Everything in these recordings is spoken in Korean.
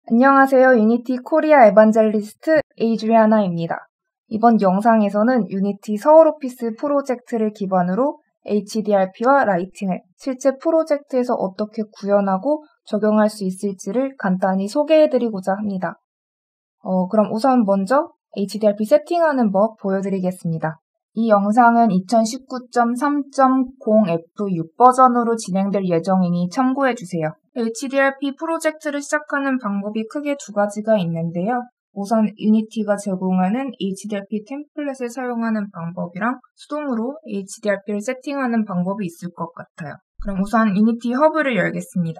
안녕하세요. 유니티 코리아 에반젤리스트 에이주리아나입니다. 이번 영상에서는 유니티 서울 오피스 프로젝트를 기반으로 HDRP와 라이팅을 실제 프로젝트에서 어떻게 구현하고 적용할 수 있을지를 간단히 소개해드리고자 합니다. 그럼 우선 먼저 HDRP 세팅하는 법 보여드리겠습니다. 이 영상은 2019.3.0F6 버전으로 진행될 예정이니 참고해주세요. HDRP 프로젝트를 시작하는 방법이 크게 두 가지가 있는데요. 우선 유니티가 제공하는 HDRP 템플릿을 사용하는 방법이랑 수동으로 HDRP를 세팅하는 방법이 있을 것 같아요. 그럼 우선 유니티 허브를 열겠습니다.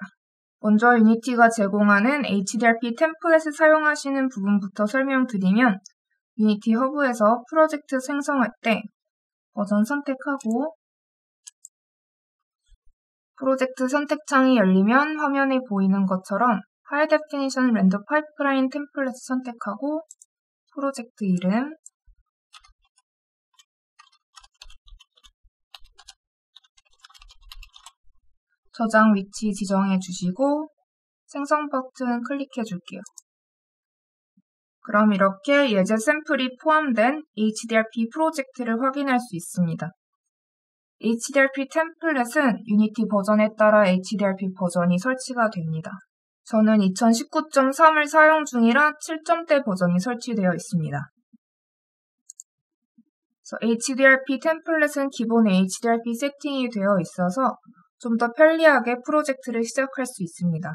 먼저 유니티가 제공하는 HDRP 템플릿을 사용하시는 부분부터 설명드리면 유니티 허브에서 프로젝트 생성할 때 버전 선택하고 프로젝트 선택창이 열리면 화면에 보이는 것처럼 하이 데피니션 렌더 파이프라인 템플릿을 선택하고 프로젝트 이름, 저장 위치 지정해 주시고 생성 버튼 클릭해 줄게요. 그럼 이렇게 예제 샘플이 포함된 HDRP 프로젝트를 확인할 수 있습니다. HDRP 템플릿은 유니티 버전에 따라 HDRP 버전이 설치가 됩니다. 저는 2019.3을 사용 중이라 7점대 버전이 설치되어 있습니다. HDRP 템플릿은 기본 HDRP 세팅이 되어 있어서 좀 더 편리하게 프로젝트를 시작할 수 있습니다.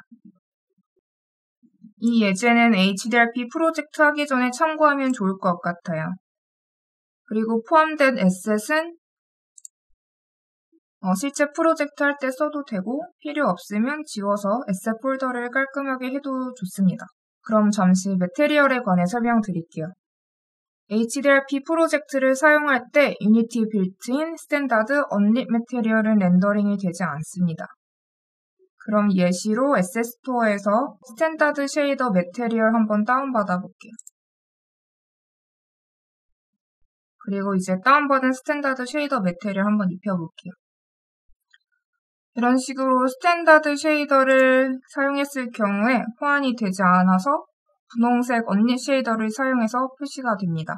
이 예제는 HDRP 프로젝트 하기 전에 참고하면 좋을 것 같아요. 그리고 포함된 에셋은 실제 프로젝트 할 때 써도 되고 필요 없으면 지워서 에셋 폴더를 깔끔하게 해도 좋습니다. 그럼 잠시 매테리얼에 관해 설명드릴게요. HDRP 프로젝트를 사용할 때 유니티 빌트인 스탠다드 언립 매테리얼은 렌더링이 되지 않습니다. 그럼 예시로 에셋 스토어에서 스탠다드 쉐이더 매테리얼 한번 다운받아 볼게요. 그리고 이제 다운받은 스탠다드 쉐이더 매테리얼 한번 입혀볼게요. 이런 식으로 스탠다드 쉐이더를 사용했을 경우에 호환이 되지 않아서 분홍색 언립 쉐이더를 사용해서 표시가 됩니다.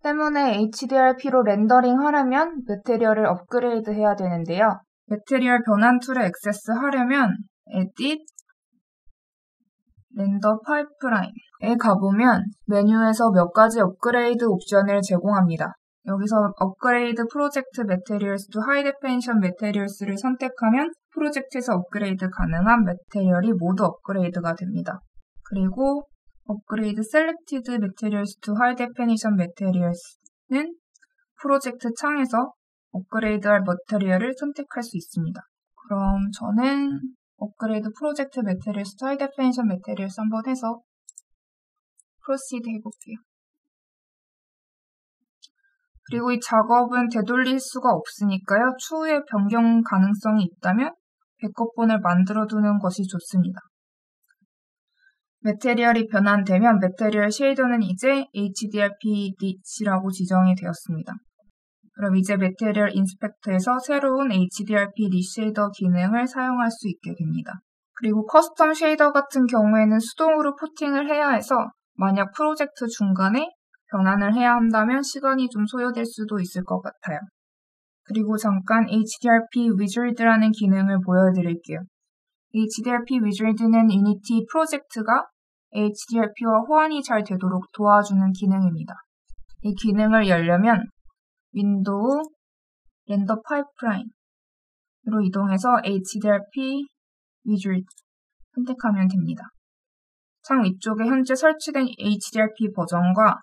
때문에 HDRP로 렌더링 하려면 매테리얼을 업그레이드 해야 되는데요. 매테리얼 변환 툴에 액세스 하려면 Edit, 렌더 파이프라인에 가보면 메뉴에서 몇 가지 업그레이드 옵션을 제공합니다. 여기서 업그레이드 프로젝트 매테리얼스 to 하이 데피니션 매테리얼스를 선택하면 프로젝트에서 업그레이드 가능한 매테리얼이 모두 업그레이드가 됩니다. 그리고 업그레이드 셀렉티드 매테리얼스 to 하이 데피니션 매테리얼스는 프로젝트 창에서 업그레이드할 매테리얼을 선택할 수 있습니다. 그럼 저는 업그레이드 프로젝트 매테리얼스 to 하이 데피니션 매테리얼스 한번 해서 프로시드 해볼게요. 그리고 이 작업은 되돌릴 수가 없으니까요. 추후에 변경 가능성이 있다면 백업본을 만들어두는 것이 좋습니다. 매테리얼이 변환되면 매테리얼 쉐이더는 이제 HDRP niche라고 지정이 되었습니다. 그럼 이제 매테리얼 인스펙터에서 새로운 HDRP niche 쉐이더 기능을 사용할 수 있게 됩니다. 그리고 커스텀 쉐이더 같은 경우에는 수동으로 포팅을 해야 해서 만약 프로젝트 중간에 변환을 해야 한다면 시간이 좀 소요될 수도 있을 것 같아요. 그리고 잠깐 HDRP 위저드라는 기능을 보여드릴게요. HDRP 위저드는 유니티 프로젝트가 HDRP와 호환이 잘 되도록 도와주는 기능입니다. 이 기능을 열려면 윈도우, 렌더 파이프라인으로 이동해서 HDRP 위저드 선택하면 됩니다. 창 위쪽에 현재 설치된 HDRP 버전과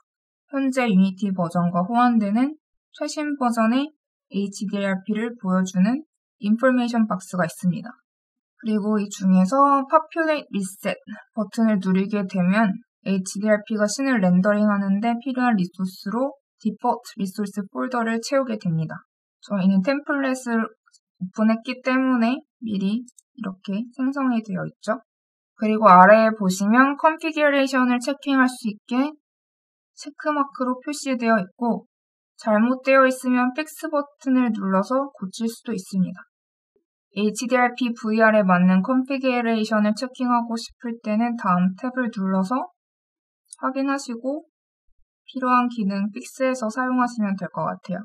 현재 유니티 버전과 호환되는 최신 버전의 HDRP를 보여주는 인포메이션 박스가 있습니다. 그리고 이 중에서 Populate Reset 버튼을 누르게 되면 HDRP가 씬을 렌더링 하는데 필요한 리소스로 디폴트 리소스 폴더를 채우게 됩니다. 저희는 템플릿을 오픈했기 때문에 미리 이렇게 생성이 되어 있죠. 그리고 아래에 보시면 컨피규레이션을 체킹할 수 있게 체크마크로 표시되어 있고 잘못되어 있으면 픽스 버튼을 눌러서 고칠 수도 있습니다. HDRP VR에 맞는 컨피그레이션을 체킹하고 싶을 때는 다음 탭을 눌러서 확인하시고 필요한 기능 픽스해서 사용하시면 될 것 같아요.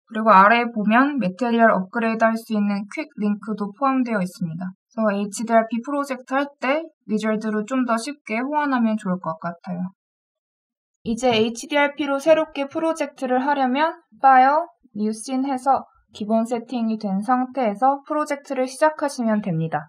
그리고 아래에 보면 매테리얼 업그레이드 할 수 있는 퀵 링크도 포함되어 있습니다. 그래서 HDRP 프로젝트 할 때 위저드로 좀 더 쉽게 호환하면 좋을 것 같아요. 이제 HDRP로 새롭게 프로젝트를 하려면 파일, New Scene 해서 기본 세팅이 된 상태에서 프로젝트를 시작하시면 됩니다.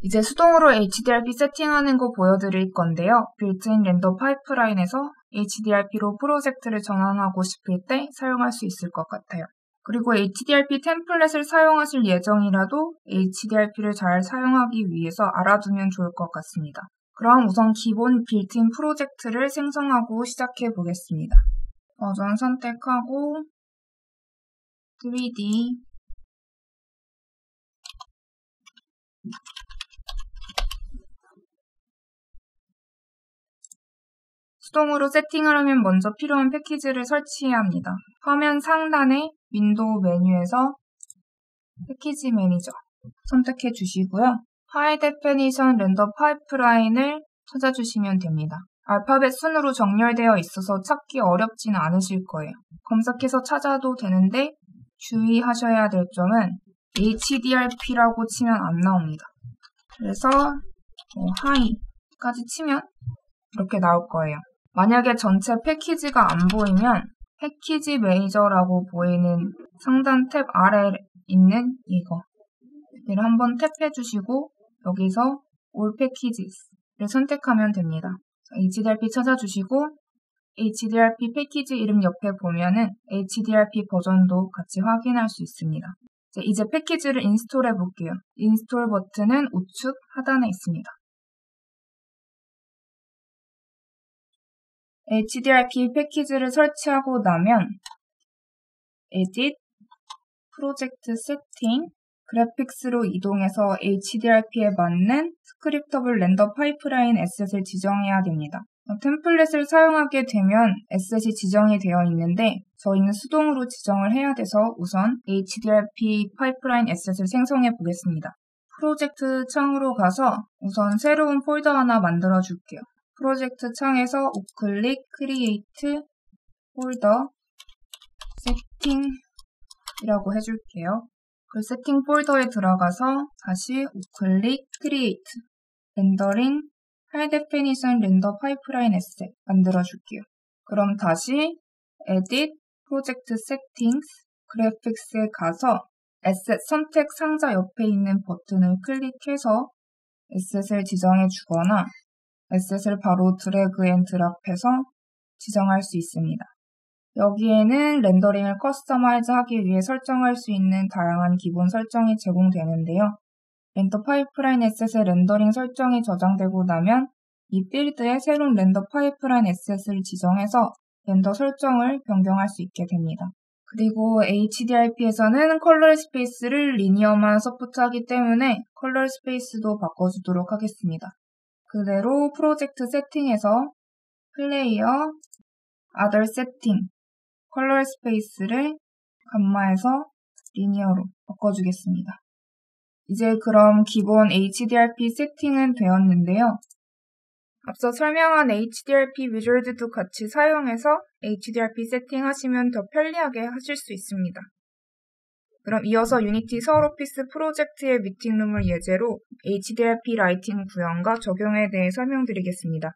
이제 수동으로 HDRP 세팅하는 거 보여드릴 건데요. 빌트인 렌더 파이프라인에서 HDRP로 프로젝트를 전환하고 싶을 때 사용할 수 있을 것 같아요. 그리고 HDRP 템플릿을 사용하실 예정이라도 HDRP를 잘 사용하기 위해서 알아두면 좋을 것 같습니다. 그럼 우선 기본 빌트인 프로젝트를 생성하고 시작해 보겠습니다. 버전 선택하고 3D 수동으로 세팅을 하면 먼저 필요한 패키지를 설치해야 합니다. 화면 상단에 윈도우 메뉴에서 패키지 매니저 선택해 주시고요. 하이 데피니션 렌더 파이프라인을 찾아주시면 됩니다. 알파벳 순으로 정렬되어 있어서 찾기 어렵지는 않으실 거예요. 검색해서 찾아도 되는데 주의하셔야 될 점은 HDRP라고 치면 안 나옵니다. 그래서 하이까지 치면 이렇게 나올 거예요. 만약에 전체 패키지가 안 보이면 패키지 매니저라고 보이는 상단 탭 아래에 있는 이거를 한번 탭해 주시고 여기서 All Packages를 선택하면 됩니다. HDRP 찾아주시고 HDRP 패키지 이름 옆에 보면은 HDRP 버전도 같이 확인할 수 있습니다. 이제 패키지를 인스톨해 볼게요. 인스톨 버튼은 우측 하단에 있습니다. HDRP 패키지를 설치하고 나면 Edit, 프로젝트 세팅, 그래픽스로 이동해서 HDRP에 맞는 스크립터블 렌더 파이프라인 에셋을 지정해야 됩니다. 템플릿을 사용하게 되면 에셋이 지정이 되어 있는데 저희는 수동으로 지정을 해야 돼서 우선 HDRP 파이프라인 에셋을 생성해 보겠습니다. 프로젝트 창으로 가서 우선 새로운 폴더 하나 만들어 줄게요. 프로젝트 창에서 우클릭 크리에이트 폴더 세팅이라고 해줄게요. 그 세팅 폴더에 들어가서 다시 우클릭 크리에이트 렌더링 하이 데피니션 렌더 파이프라인 에셋 만들어 줄게요. 그럼 다시 에딧 프로젝트 세팅스 그래픽스에 가서 에셋 선택 상자 옆에 있는 버튼을 클릭해서 에셋을 지정해 주거나 에셋을 바로 드래그 앤 드랍해서 지정할 수 있습니다. 여기에는 렌더링을 커스터마이즈 하기 위해 설정할 수 있는 다양한 기본 설정이 제공되는데요. 렌더 파이프라인 에셋의 렌더링 설정이 저장되고 나면 이 필드에 새로운 렌더 파이프라인 에셋을 지정해서 렌더 설정을 변경할 수 있게 됩니다. 그리고 HDRP에서는 컬러 스페이스를 리니어만 서포트하기 때문에 컬러 스페이스도 바꿔주도록 하겠습니다. 그대로 프로젝트 세팅에서 플레이어, Other Setting, 컬러 스페이스를 감마해서 리니어로 바꿔주겠습니다. 이제 그럼 기본 HDRP 세팅은 되었는데요. 앞서 설명한 HDRP 위저드도 같이 사용해서 HDRP 세팅하시면 더 편리하게 하실 수 있습니다. 그럼 이어서 유니티 서울오피스 프로젝트의 미팅룸을 예제로 HDRP 라이팅 구현과 적용에 대해 설명드리겠습니다.